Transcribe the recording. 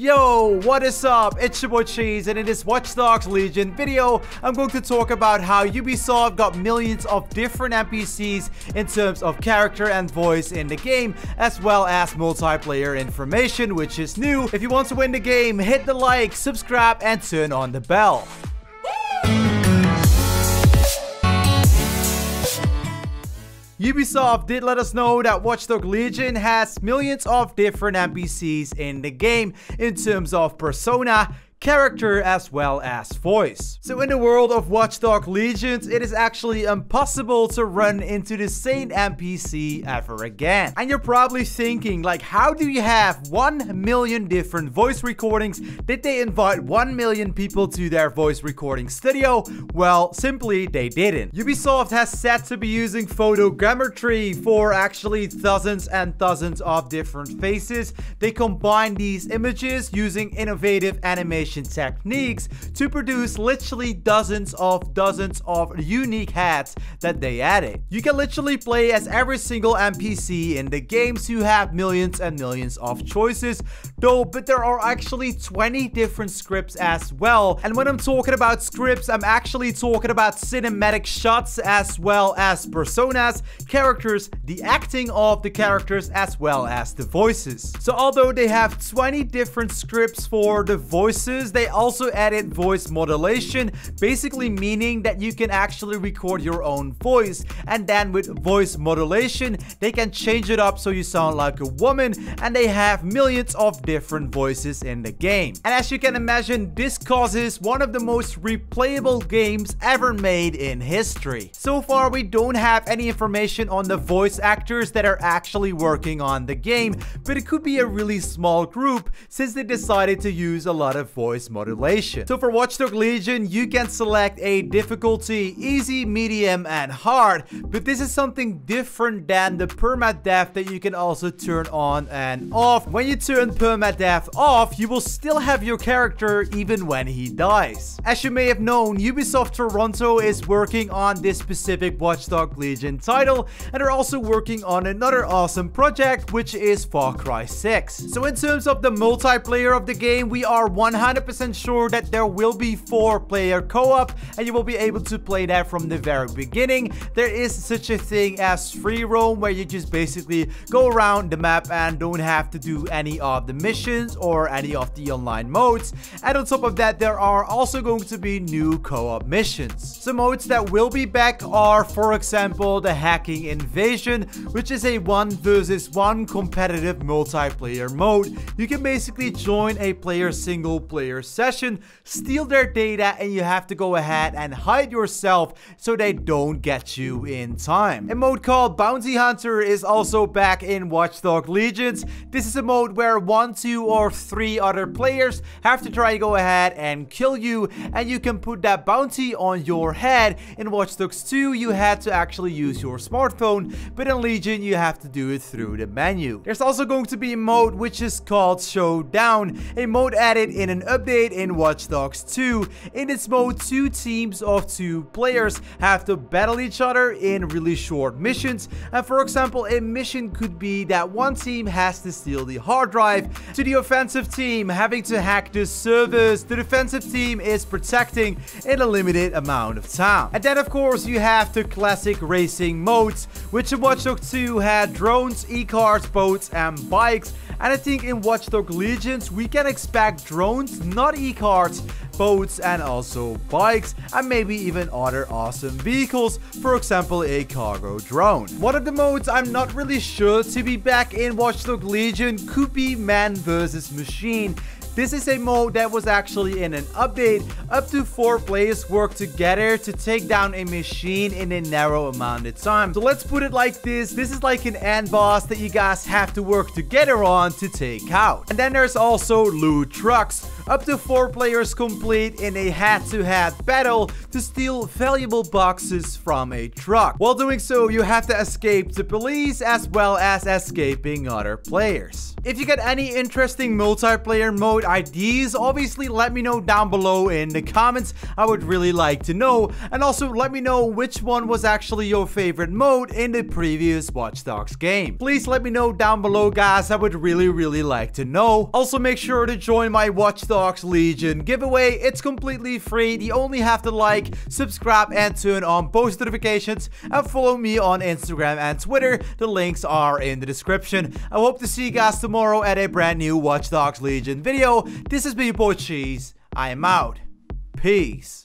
Yo, what is up? It's your boy Cheese, and in this Watch Dogs Legion video, I'm going to talk about how Ubisoft got millions of different NPCs in terms of character and voice in the game, as well as multiplayer information, which is new. If you want to win the game, hit the like, subscribe, and turn on the bell. Ubisoft did let us know that Watch Dogs Legion has millions of different NPCs in the game in terms of persona, character, as well as voice. So in the world of Watch Dogs Legion, it is actually impossible to run into the same NPC ever again. And you're probably thinking, like, how do you have 1 million different voice recordings? Did they invite 1 million people to their voice recording studio? Well, simply they didn't. Ubisoft has said to be using photogrammetry for actually dozens and dozens of different faces. They combine these images using innovative animation techniques to produce literally dozens of unique hats that they added. You can literally play as every single NPC in the games who have millions and millions of choices, but there are actually 20 different scripts as well. And when I'm talking about scripts, I'm actually talking about cinematic shots as well as personas, characters, the acting of the characters, as well as the voices. So although they have 20 different scripts for the voices, they also added voice modulation, basically meaning that you can actually record your own voice, and then with voice modulation they can change it up so you sound like a woman, and they have millions of different voices in the game. And as you can imagine, this causes one of the most replayable games ever made in history. So far we don't have any information on the voice actors that are actually working on the game, but it could be a really small group since they decided to use a lot of voice modulation. So for Watch Dogs Legion, you can select a difficulty, easy, medium, and hard, but this is something different than the permadeath that you can also turn on and off. When you turn permadeath off, you will still have your character even when he dies. As you may have known, Ubisoft Toronto is working on this specific Watch Dogs Legion title, and they're also working on another awesome project, which is Far Cry 6. So in terms of the multiplayer of the game, we are 100% sure that there will be 4-player co-op, and you will be able to play that from the very beginning. There is such a thing as free roam, where you just basically go around the map and don't have to do any of the missions or any of the online modes. And on top of that, there are also going to be new co-op missions. Some modes that will be back are, for example, the Hacking Invasion, which is a 1 versus 1 competitive multiplayer mode. You can basically join a single player session, steal their data, and you have to go ahead and hide yourself so they don't get you in time. A mode called Bouncy Hunter is also back in Watch Dogs Legion. This is a mode where 1, 2, or 3 other players have to try to go ahead and kill you, and you can put that bounty on your head. In Watch Dogs 2, you had to actually use your smartphone, but in Legion, you have to do it through the menu. There's also going to be a mode which is called Showdown, a mode added in an update in Watch Dogs 2. In this mode, 2 teams of 2 players have to battle each other in really short missions. And for example, a mission could be that one team has to steal the hard drive, to the offensive team having to hack the servers the defensive team is protecting in a limited amount of time. And then of course you have the classic racing modes, which in Watch Dogs 2 had drones, e-cars, boats, and bikes. And I think in Watch Dogs Legion we can expect drones, not e-carts, boats, and also bikes, and maybe even other awesome vehicles, for example a cargo drone. One of the modes I'm not really sure to be back in Watch Dogs Legion could be man versus machine. This is a mode that was actually in an update. Up to 4 players work together to take down a machine in a narrow amount of time. So let's put it like this. This is like an end boss that you guys have to work together on to take out. And then there's also loot trucks. Up to 4 players complete in a head-to-head battle to steal valuable boxes from a truck. While doing so, you have to escape the police as well as escaping other players. If you get any interesting multiplayer mode ideas, obviously let me know down below in the comments. I would really like to know. And also let me know which one was actually your favorite mode in the previous Watch Dogs game. Please let me know down below, guys. I would really like to know. Also make sure to join my Watch Dogs Legion giveaway. It's completely free. You only have to like, subscribe, and turn on post notifications, and follow me on Instagram and Twitter. The links are in the description. I hope to see you guys tomorrow at a brand new Watch Dogs Legion video. This has been your boy Cheese. I am out. Peace.